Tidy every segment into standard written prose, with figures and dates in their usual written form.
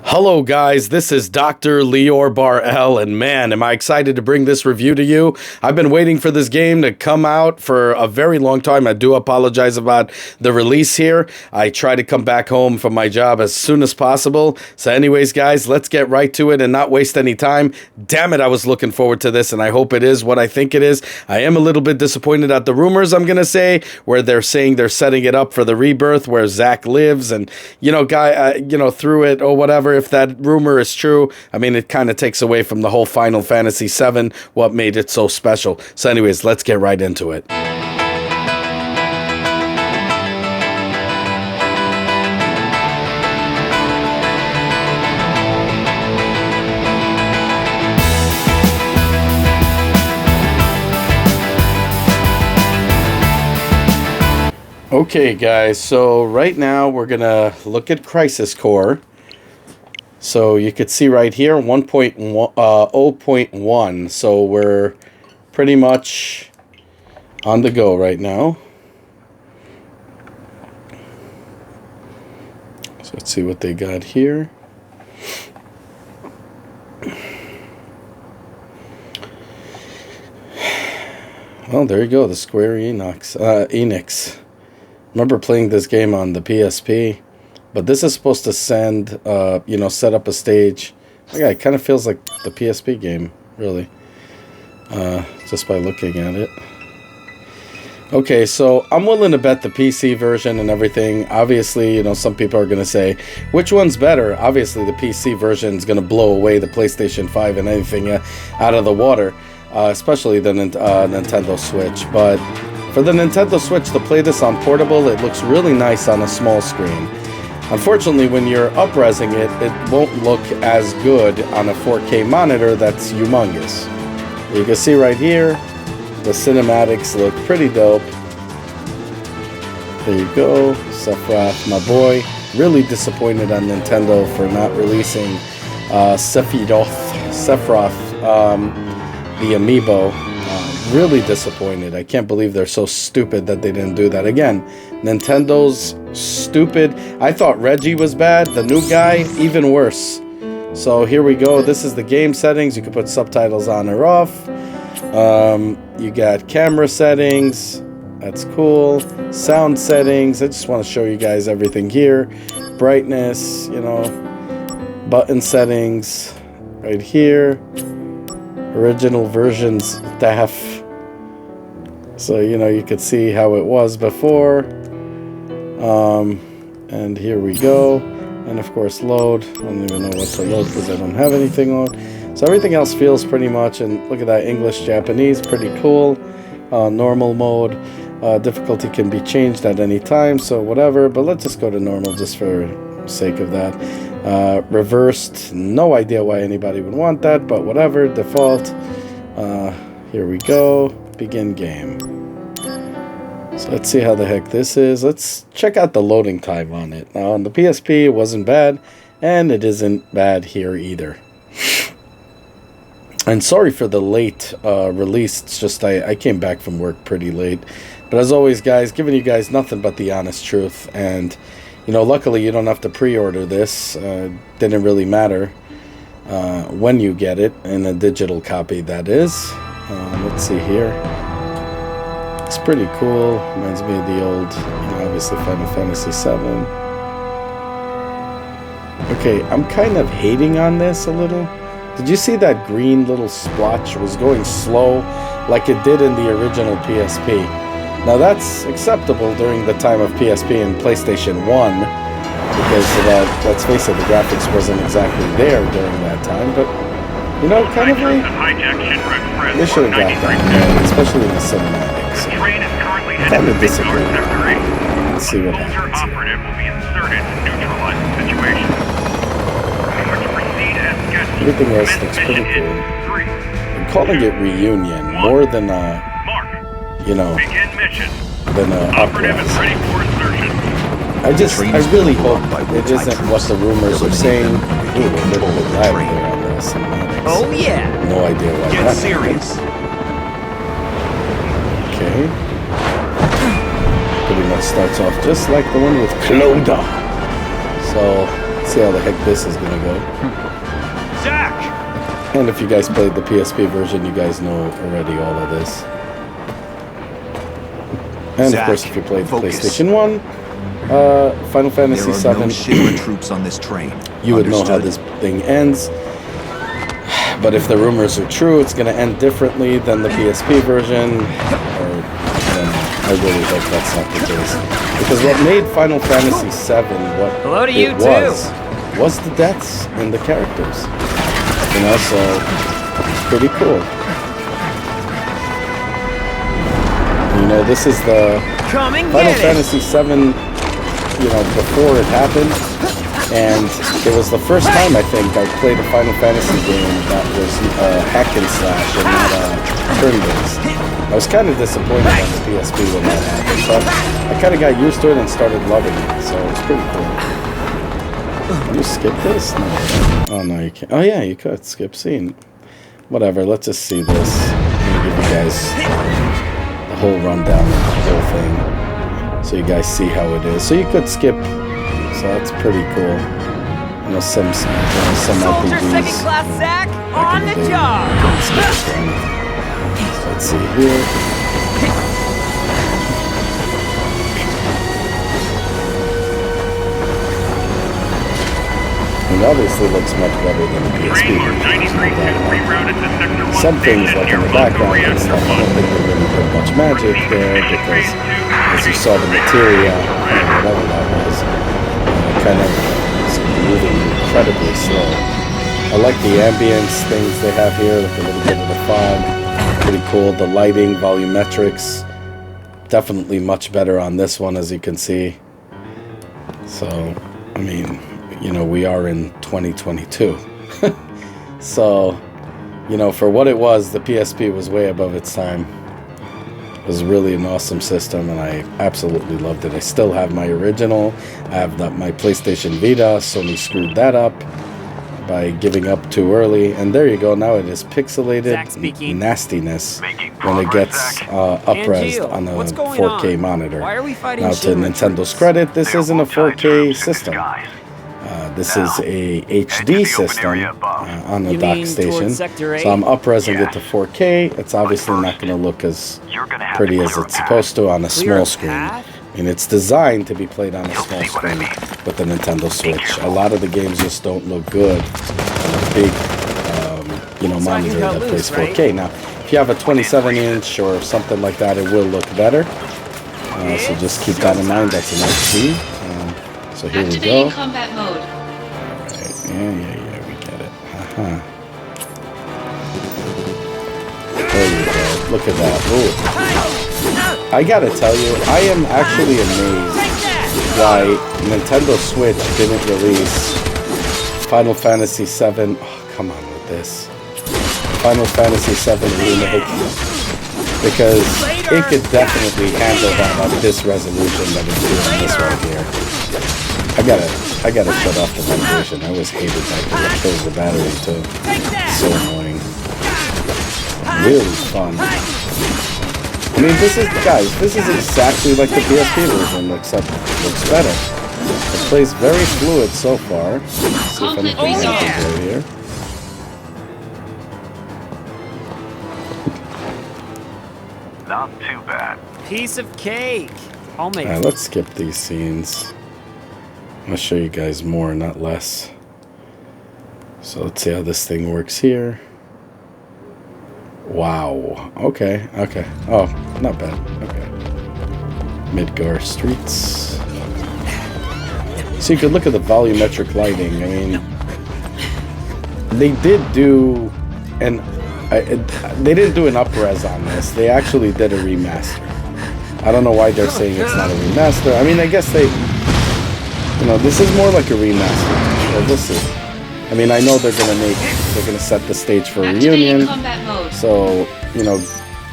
Hello guys, this is Dr. Lior Bar-El, and man, am I excited to bring this review to you. I've been waiting for this game to come out for a very long time. I do apologize about the release here. I try to come back home from my job as soon as possible. So anyways, guys, let's get right to it and not waste any time. Damn it, I was looking forward to this, and I hope it is what I think it is. I am a little bit disappointed at the rumors, I'm going to say, where they're saying they're setting it up for the Rebirth, where Zach lives, and, through it or whatever. If that rumor is true, I mean, it kind of takes away from the whole Final Fantasy VII, what made it so special. So anyways, let's get right into it. Okay, guys, so right now we're going to look at Crisis Core. So you could see right here 1.0.1. So we're pretty much on the go right now. So let's see what they got here. Well, there you go, the Square Enix. Remember playing this game on the PSP. But this is supposed to send, set up a stage. Yeah, it kind of feels like the PSP game, really. Just by looking at it. Okay, so I'm willing to bet the PC version and everything. Obviously, some people are going to say, which one's better? Obviously, the PC version is going to blow away the PlayStation 5 and anything out of the water. Especially the Nintendo Switch. But for the Nintendo Switch, to play this on portable, it looks really nice on a small screen. Unfortunately, when you're up-resing it, it won't look as good on a 4K monitor that's humongous. You can see right here, the cinematics look pretty dope. There you go, Sephiroth, my boy. Really disappointed on Nintendo for not releasing Sephiroth, the amiibo. Really disappointed. I can't believe they're so stupid that they didn't do that. Again, Nintendo's stupid. I thought Reggie was bad. The new guy, even worse. So here we go. This is the game settings. You can put subtitles on or off. You got camera settings. That's cool. Sound settings. I just want to show you guys everything here. Brightness, button settings right here. Original version staff. So, you could see how it was before. And here we go. And of course, load. I don't even know what to load because I don't have anything on. So everything else feels pretty much, and look at that, English, Japanese, pretty cool. Normal mode. Difficulty can be changed at any time, so whatever. But let's just go to normal just for sake of that. Reversed, no idea why anybody would want that, but whatever, default. Here we go, begin game. So let's see how the heck this is. Let's check out the loading time on it. Now on the PSP it wasn't bad, and it isn't bad here either. And sorry for the late release, it's just I came back from work pretty late. But as always, guys, giving you guys nothing but the honest truth, and luckily you don't have to pre-order this. Didn't really matter when you get it, in a digital copy, that is. Let's see here. It's pretty cool. Reminds me of the old, obviously Final Fantasy VII. Okay, I'm kind of hating on this a little. Did you see that green little splotch was going slow like it did in the original PSP? Now that's acceptable during the time of PSP and PlayStation 1, because let's face it, the graphics wasn't exactly there during that time, but, kind of like, they should have got that, especially in the cinematics. Kind of disagree. Let's see what happens here. Everything else looks pretty cool. I'm calling it Reunion more than than uprise. I really hope it isn't what the rumors are saying. Ooh, a little bit lag there on the cinematics. Oh yeah. No idea why Get that serious. Okay. Pretty much starts off just like the one with Cloda. So See how the heck this is gonna go. Zach! And if you guys played the PSP version, you guys know already all of this. And Zach, of course, if you played focus. PlayStation 1, Final Fantasy There are no VII, Shiva troops on this train. you would know how Understood? this thing ends. But if the rumors are true, it's going to end differently than the PSP version. Or, I really hope that's not the case. Because what made Final Fantasy VII what Hello to you, was the deaths in the characters. You know, so it's pretty cool. You know, this is the Coming Final Fantasy VII, you know, before it happened. And it was the first time, I think, I played a Final Fantasy game that was hack and slash and not turn-based. I was kind of disappointed on the PSP when that happened, but I kind of got used to it and started loving it, so it was pretty cool. Can you skip this? No. Oh, no, you can't. Oh, yeah, you could. Skip scene. Whatever, let's just see this. I'm going to give you guys the whole rundown of the whole thing so you guys see how it is. So you could skip. So that's pretty cool. You know, some Soldier RPGs. second class Zach back on in the day, job. you couldn't skip for anything. So let's see here. It obviously looks much better than the PSP. Some things, like in the background and stuff, I don't think they really did much magic there because, as you saw, the materia, whatever that was, kind of moving incredibly slow. I like the ambience things they have here, like a little bit of the fog. Pretty cool. The lighting, volumetrics, definitely much better on this one, as you can see. So, I mean, you know, we are in 2022. So, you know, for what it was, the PSP was way above its time. It was really an awesome system, and I absolutely loved it. I still have my original. I have my PlayStation Vita. Sony screwed that up by giving up too early. And there you go. Now it is pixelated nastiness when it gets up-resed on a 4K monitor. Why are we fighting Now, to Nintendo's credit, this isn't a 4K system. This is a HD system on the dock station, so I'm up-resing it to 4K. It's obviously not going to look as pretty as it's supposed to on a small screen. And it's designed to be played on a small screen with the Nintendo Switch. A lot of the games just don't look good on a big, you know, monitor that plays 4K. Now, if you have a 27-inch or something like that, it will look better. So just keep that in mind. That's an HD. So here we go. Combat mode. Yeah, we get it. There you go. Look at that. Ooh. I gotta tell you, I am actually amazed why Nintendo Switch didn't release Final Fantasy VII. Oh, come on with this. Final Fantasy VII Remake. Because it could definitely handle that on this resolution that it's doing this right here. I gotta shut off the vibration. I always hated that because it kills the battery too. It's so annoying. Really fun. I mean, this is exactly like the PSP version, except it looks better. It plays very fluid so far. Let's see if anything happens right here. Not too bad. Piece of cake. I'll make Alright, let's skip these scenes. I'm going to show you guys more, not less. So let's see how this thing works here. Wow. Okay. Oh, not bad. Okay. Midgar streets. So you could look at the volumetric lighting. I mean, they did do they didn't do an up-res on this. They actually did a remaster. I don't know why they're saying it's not a remaster. I mean, I guess they, you know, this is more like a remaster. Well, we'll see. I mean, I know they're gonna set the stage for a reunion. So, you know,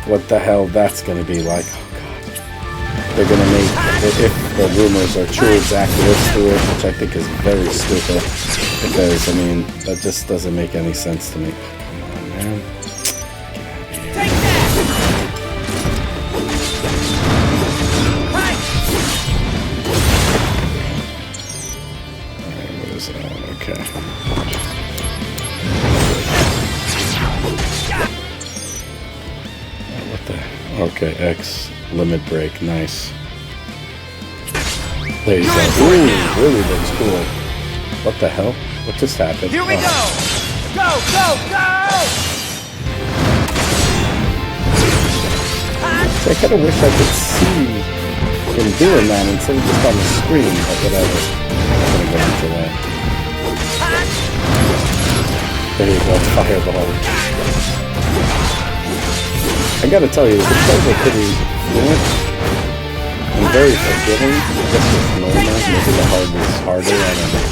what the hell that's gonna be like. Oh god. They're gonna make, if the rumors are true, Zach lives through it, which I think is very stupid. Because, I mean, that just doesn't make any sense to me. Come on, man. What the? Okay, X limit break. Nice. There you go. Ooh, really looks cool. What the hell? What just happened? Here we go! Go, go, go! I kind of wish I could see him doing that instead of just on the screen, but whatever. I'm gonna go into that. There you go, fireball. I gotta tell you, the controls are pretty fluent and very forgiving. I guess it's normal. Maybe the hard is harder, I don't know.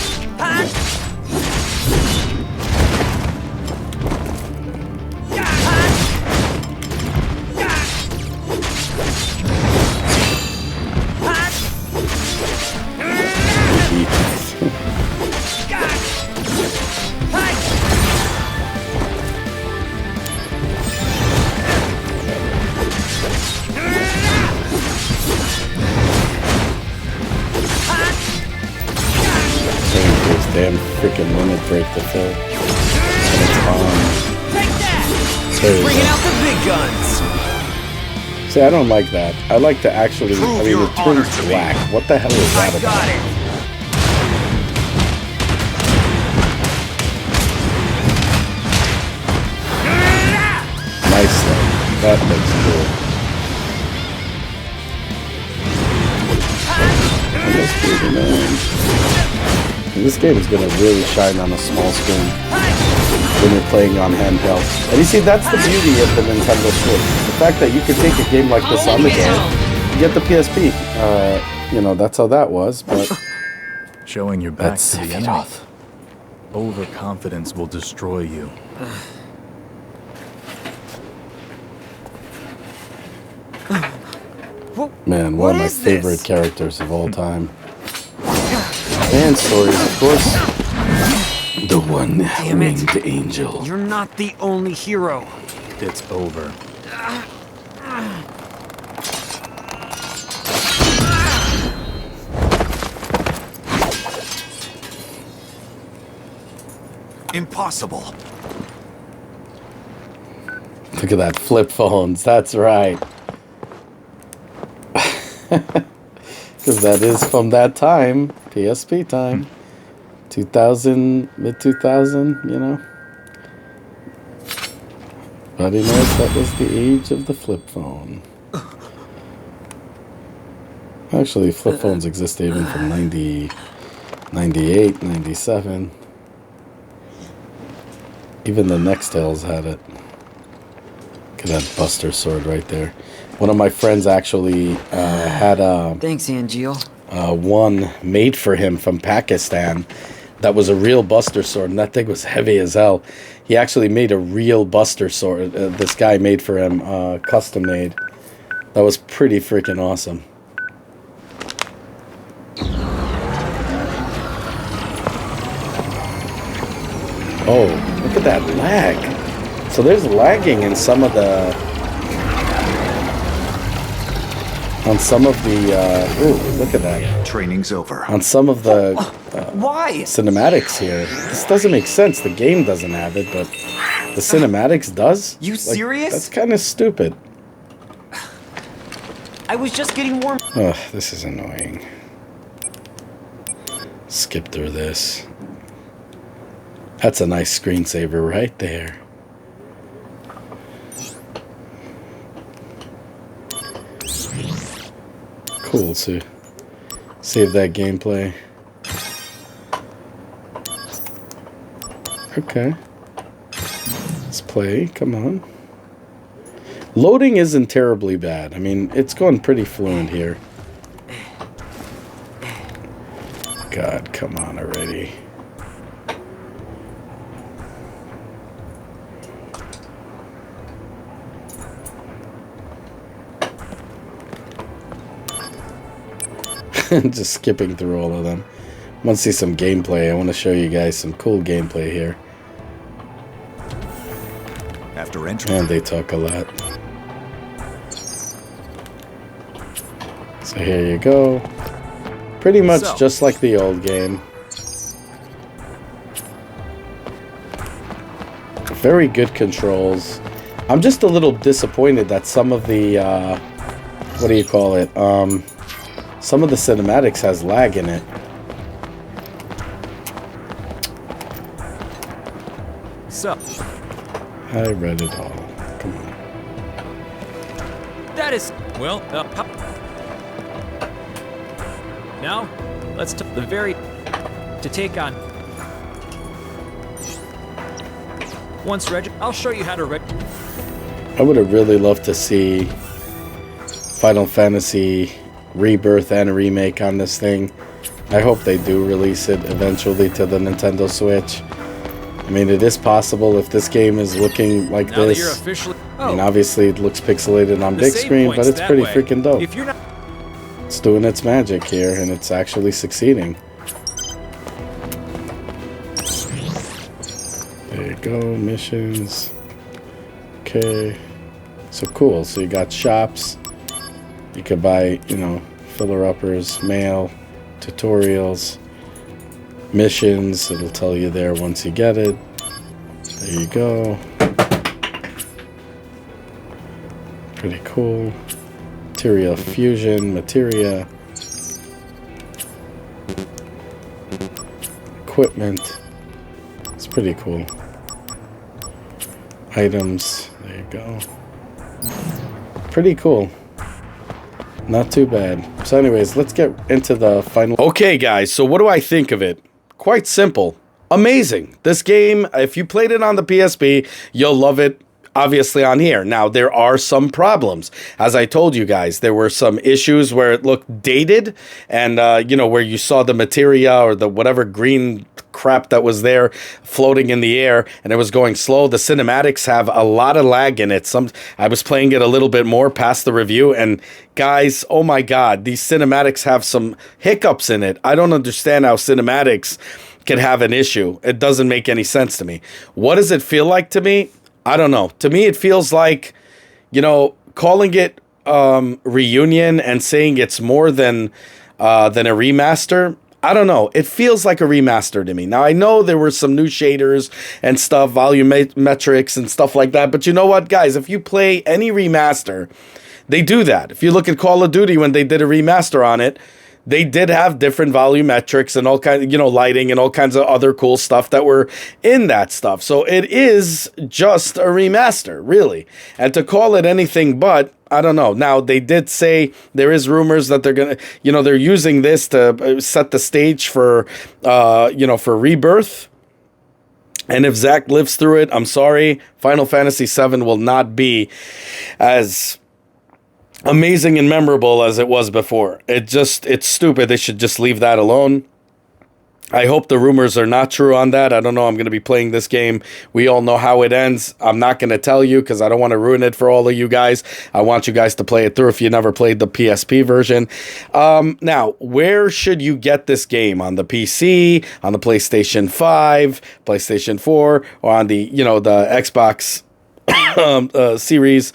Damn freaking limit break to fill. And it's on. Bringing out the big guns. See, I don't like that. I like to actually. I mean, it turns black. What the hell is that about? Nice though. That looks cool. And this game is going to really shine on a small screen when you're playing on handheld. And you see, that's the beauty of the Nintendo Switch. The fact that you could take a game like this on the go, get the PSP. You know, that's how that was, but... Showing your back to the enemy. Overconfidence will destroy you. Man, one of my favorite characters of all time. And stories, of course. The one winged angel. You're not the only hero. It's over. Impossible. Look at that, flip phones. That's right. Because that is from that time, PSP time, 2000, mid-2000, you know. Everybody knows that was the age of the flip phone. Actually, flip phones existed even from 90, 98, 97. Even the Nextels had it. Look at that Buster Sword right there. One of my friends actually had a... Thanks, Angel. One made for him from Pakistan that was a real Buster Sword, and that thing was heavy as hell. He actually made a real Buster Sword. This guy made for him, custom made. That was pretty freaking awesome. Oh, look at that lag. So there's lagging in some of the... On some of the, ooh, look at that. Training's over. On some of the Why? cinematics here. This doesn't make sense. The game doesn't have it, but the cinematics does? You serious? That's kind of stupid. I was just getting warm. Ugh, this is annoying. Skip through this. That's a nice screensaver right there. Cool to save that gameplay. Okay. Let's play. Come on. Loading isn't terribly bad. I mean, it's going pretty fluent here. God, come on already. Just skipping through all of them. I want to see some gameplay. I want to show you guys some cool gameplay here. After entry. And they talk a lot. So here you go. Pretty much just like the old game. Very good controls. I'm just a little disappointed that some of the, what do you call it? Some of the cinematics has lag in it. So, I read it all. Come on. that is... Well, now, let's the very... To take on... Once ready, I'll show you how to I would have really loved to see Final Fantasy Rebirth and a remake on this thing. I hope they do release it eventually to the Nintendo Switch. I mean, it is possible if this game is looking like now that you're this. officially... I mean, obviously it looks pixelated on The big save screen, but point's it's that pretty way. freaking dope. If you're not... It's doing its magic here, and it's actually succeeding. There you go, missions. Okay. So cool. So you got shops. You could buy, you know, filler-uppers, mail, tutorials, missions. It'll tell you there once you get it. There you go. Pretty cool. Materia fusion, materia. Equipment. It's pretty cool. Items. There you go. Pretty cool. Not too bad. So anyways, let's get into the final... Okay, guys, so what do I think of it? Quite simple. Amazing. This game, if you played it on the PSP, you'll love it. Obviously on here. Now, there are some problems. As I told you guys, there were some issues where it looked dated and, you know, where you saw the materia or the whatever green crap that was there floating in the air and it was going slow. The cinematics have a lot of lag in it. I was playing it a little bit more past the review and guys, oh my God, these cinematics have some hiccups in it. I don't understand how cinematics can have an issue. It doesn't make any sense to me. What does it feel like to me? I don't know. To me, it feels like, you know, calling it reunion and saying it's more than a remaster. I don't know. It feels like a remaster to me. Now, I know there were some new shaders and stuff, volumetrics and stuff like that. But you know what, guys? If you play any remaster, they do that. If you look at Call of Duty when they did a remaster on it, they did have different volumetrics and all kinds of, you know, lighting and all kinds of other cool stuff that were in that stuff. So it is just a remaster, really. And to call it anything but, I don't know. Now, they did say there is rumors that they're going to, you know, they're using this to set the stage for, you know, for Rebirth. And if Zach lives through it, I'm sorry, Final Fantasy VII will not be as amazing and memorable as it was before. It's stupid. They should just leave that alone. I hope the rumors are not true on that. I don't know. I'm going to be playing this game. We all know how it ends. I'm not going to tell you because I don't want to ruin it for all of you guys. I want you guys to play it through if you never played the PSP version. Now, where should you get this game? On the PC, on the PlayStation 5, PlayStation 4, or on the, you know, the Xbox series?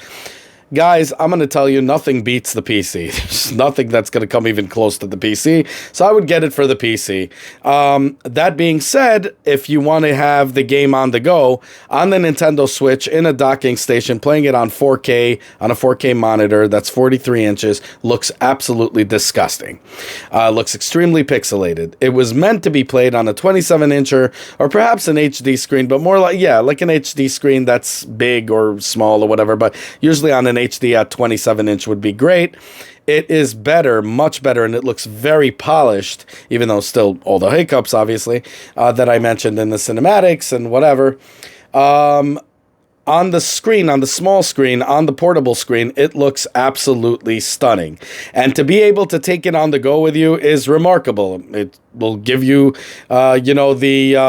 Guys, I'm going to tell you, nothing beats the PC. There's nothing that's going to come even close to the PC. So I would get it for the PC. That being said, if you want to have the game on the go, on the Nintendo Switch, in a docking station, playing it on 4K, on a 4K monitor, that's 43 inches, looks absolutely disgusting. Looks extremely pixelated. It was meant to be played on a 27-incher, or perhaps an HD screen, but more like, yeah, like an HD screen that's big or small or whatever, but usually on an HD at 27-inch would be great. It is better, much better, and it looks very polished, even though still all the hiccups, obviously, that I mentioned in the cinematics and whatever. On the screen, on the small screen, on the portable screen, it looks absolutely stunning. And to be able to take it on the go with you is remarkable. It will give you, you know,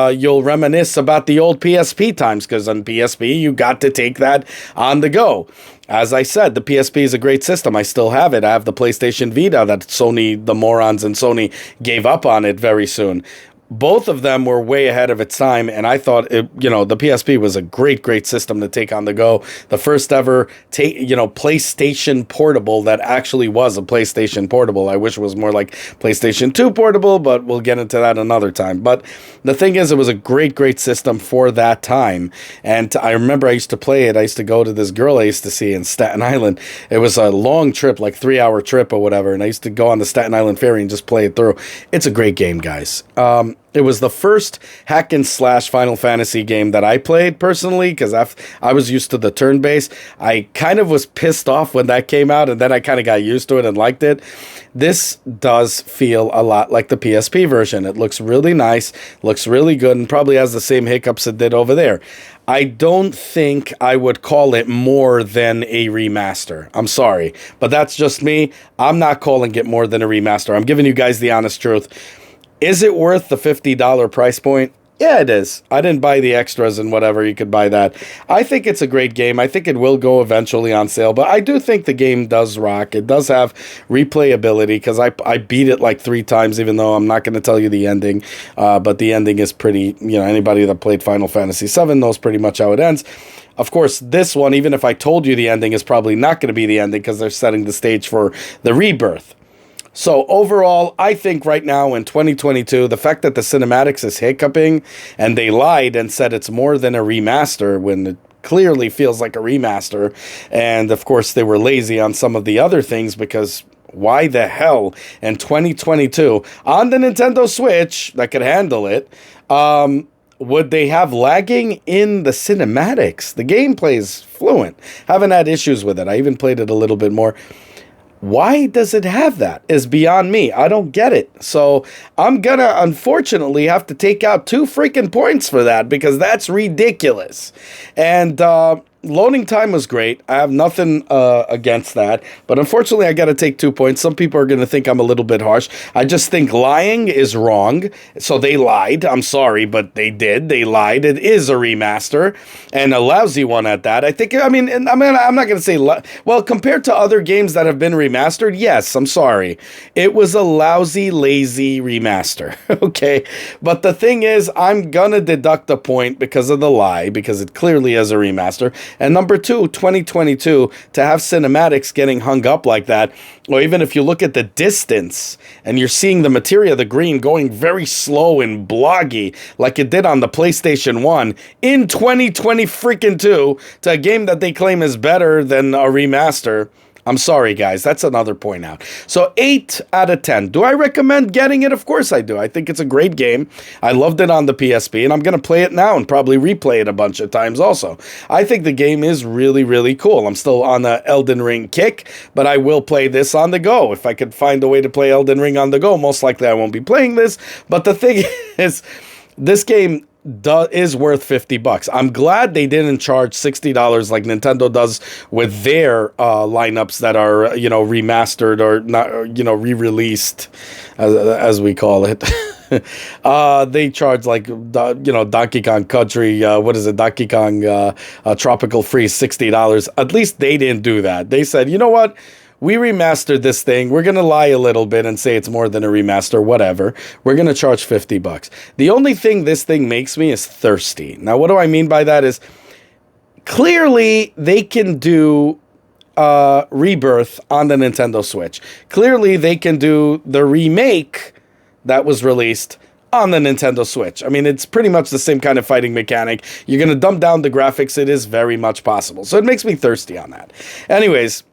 you'll reminisce about the old PSP times, because on PSP, you got to take that on the go. As I said, the PSP is a great system. I still have it. I have the PlayStation Vita that Sony, the morons in Sony, gave up on it very soon. both of them were way ahead of its time, and I thought the PSP was a great system to take on the go. The first ever PlayStation Portable that actually was a PlayStation Portable. I wish it was more like PlayStation 2 Portable, but we'll get into that another time. But the thing is, it was a great system for that time, and I remember I used to play it. I used to go to this girl I used to see in Staten Island. It was a long trip, like 3-hour trip or whatever, and I used to go on the Staten Island ferry and just play it through. It's a great game, guys. It was the first hack and slash Final Fantasy game that I played personally, because I was used to the turn-based. I kind of was pissed off when that came out, and then I kind of got used to it and liked it. This does feel a lot like the PSP version. It looks really nice, looks really good, and probably has the same hiccups it did over there. I don't think I would call it more than a remaster. I'm sorry, but that's just me. I'm not calling it more than a remaster. I'm giving you guys the honest truth. Is it worth the $50 price point? Yeah, it is. I didn't buy the extras and whatever. You could buy that. I think it's a great game. I think it will go eventually on sale, but I do think the game does rock. It does have replayability, because I beat it like 3 times, even though I'm not going to tell you the ending. But the ending is pretty, anybody that played Final Fantasy VII knows pretty much how it ends. Of course, this one, even if I told you the ending, is probably not going to be the ending, because they're setting the stage for the Rebirth. So overall, I think right now in 2022, the fact that the cinematics is hiccuping, and they lied and said it's more than a remaster when it clearly feels like a remaster, and of course they were lazy on some of the other things, because why the hell in 2022 on the Nintendo Switch that could handle it, would they have lagging in the cinematics? The gameplay is fluent. Haven't had issues with it. I even played it a little bit more. Why does it have that is beyond me. I don't get it. So I'm going to unfortunately have to take out 2 freaking points for that, because that's ridiculous. And loading time was great. I have nothing against that. But unfortunately, I got to take 2 points. Some people are going to think I'm a little bit harsh. I just think lying is wrong. So they lied. I'm sorry, but they did. They lied. It is a remaster, and a lousy one at that. I'm not going to say, well, compared to other games that have been remastered, yes, I'm sorry. It was a lousy, lazy remaster. Okay. But the thing is, I'm going to deduct a point because of the lie, because it clearly is a remaster. And number 2, 2022, to have cinematics getting hung up like that, or even if you look at the distance and you're seeing the materia, the green, going very slow and bloggy like it did on the PlayStation 1 in 2020 freaking 2 to a game that they claim is better than a remaster. I'm sorry, guys. That's another point out. So 8 out of 10. Do I recommend getting it? Of course I do. I think it's a great game. I loved it on the PSP, and I'm going to play it now and probably replay it a bunch of times also. I think the game is really, really cool. I'm still on the Elden Ring kick, but I will play this on the go. If I could find a way to play Elden Ring on the go, most likely I won't be playing this. But the thing is, this game is worth $50. I'm glad they didn't charge $60 like Nintendo does with their lineups that are, remastered or not, re-released, as we call it. They charge like, Donkey Kong Country, Donkey Kong Tropical Freeze, $60. At least they didn't do that. They said, you know what? We remastered this thing. We're going to lie a little bit and say it's more than a remaster, whatever. We're going to charge $50. The only thing this thing makes me is thirsty. Now, what do I mean by that is clearly they can do Rebirth on the Nintendo Switch. Clearly they can do the remake that was released on the Nintendo Switch. I mean, it's pretty much the same kind of fighting mechanic. You're going to dumb down the graphics. It is very much possible. So it makes me thirsty on that. Anyways,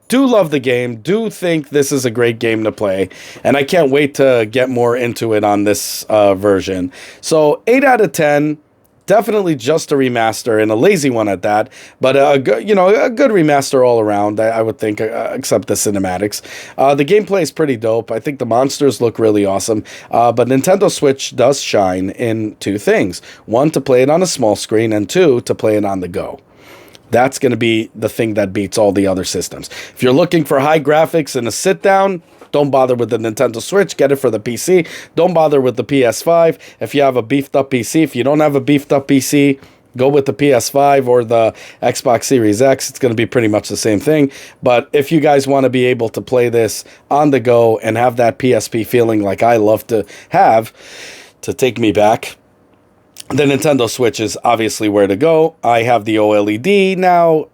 do love the game, do think this is a great game to play, and I can't wait to get more into it on this version. So 8 out of 10, definitely just a remaster, and a lazy one at that, but a good remaster all around, I would think, except the cinematics. The gameplay is pretty dope. I think the monsters look really awesome, but Nintendo Switch does shine in 2 things. 1, to play it on a small screen, and 2, to play it on the go. That's going to be the thing that beats all the other systems. If you're looking for high graphics and a sit-down, don't bother with the Nintendo Switch. Get it for the PC. Don't bother with the PS5. If you have a beefed-up PC, if you don't have a beefed-up PC, go with the PS5 or the Xbox Series X. It's going to be pretty much the same thing. But if you guys want to be able to play this on the go and have that PSP feeling like I love to have, to take me back. The Nintendo Switch is obviously where to go. I have the OLED now.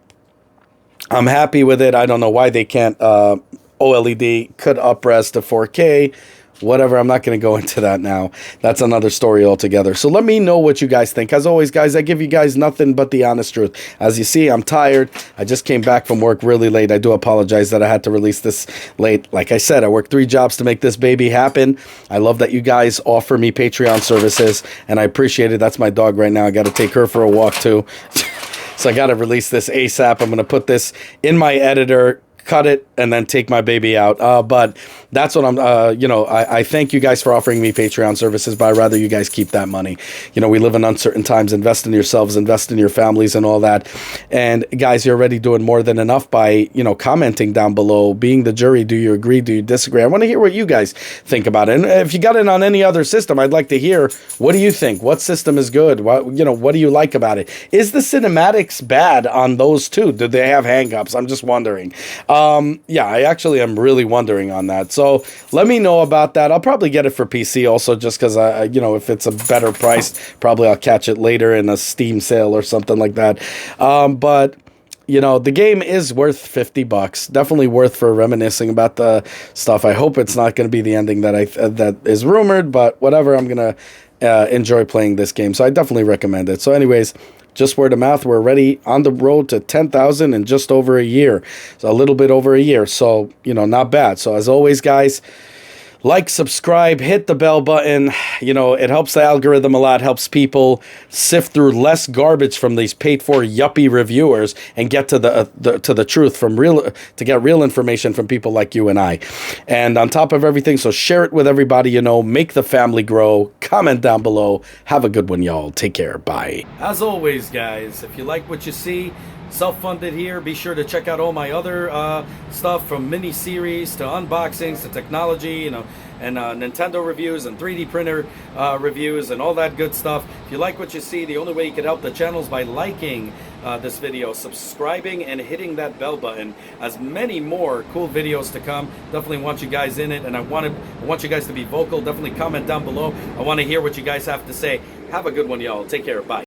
I'm happy with it. I don't know why they can't. OLED could up-res to 4K. Whatever, I'm not going to go into that now. That's another story altogether. So let me know what you guys think. As always, guys, I give you guys nothing but the honest truth. As you see, I'm tired. I just came back from work really late. I do apologize that I had to release this late. Like I said, I worked 3 jobs to make this baby happen. I love that you guys offer me Patreon services, and I appreciate it. That's my dog right now. I got to take her for a walk, too. So I got to release this ASAP. I'm going to put this in my editor, cut it, and then take my baby out. But that's what I'm, I thank you guys for offering me Patreon services, but I'd rather you guys keep that money. You know, we live in uncertain times. Invest in yourselves, invest in your families and all that. And guys, you're already doing more than enough by, commenting down below, being the jury. Do you agree? Do you disagree? I want to hear what you guys think about it. And if you got it on any other system, I'd like to hear, what do you think? What system is good? What do you like about it? Is the cinematics bad on those two? Do they have hang-ups? I'm just wondering. Yeah, I actually am really wondering on that. So let me know about that. I'll probably get it for PC also, just because if it's a better price, probably I'll catch it later in a Steam sale or something like that. But the game is worth $50. Definitely worth for reminiscing about the stuff. I hope it's not going to be the ending that is rumored, but whatever. I'm gonna enjoy playing this game, so I definitely recommend it. So, anyways. Just word of mouth, we're already on the road to 10,000 in just over a year. So a little bit over a year. So, not bad. So as always, guys, like, subscribe, hit the bell button. It helps the algorithm a lot, helps people sift through less garbage from these paid-for yuppie reviewers and get to the truth to get real information from people like you and I. And on top of everything, so share it with everybody make the family grow. Comment down below. Have a good one, y'all. Take care. Bye. As always, guys, if you like what you see, self-funded here, be sure to check out all my other stuff, from mini-series to unboxings to technology, and Nintendo reviews and 3D printer reviews and all that good stuff. If you like what you see, the only way you can help the channel is by liking this video, subscribing, and hitting that bell button. As many more cool videos to come. Definitely want you guys in it, and I want you guys to be vocal. Definitely comment down below. I want to hear what you guys have to say. Have a good one, y'all. Take care. Bye.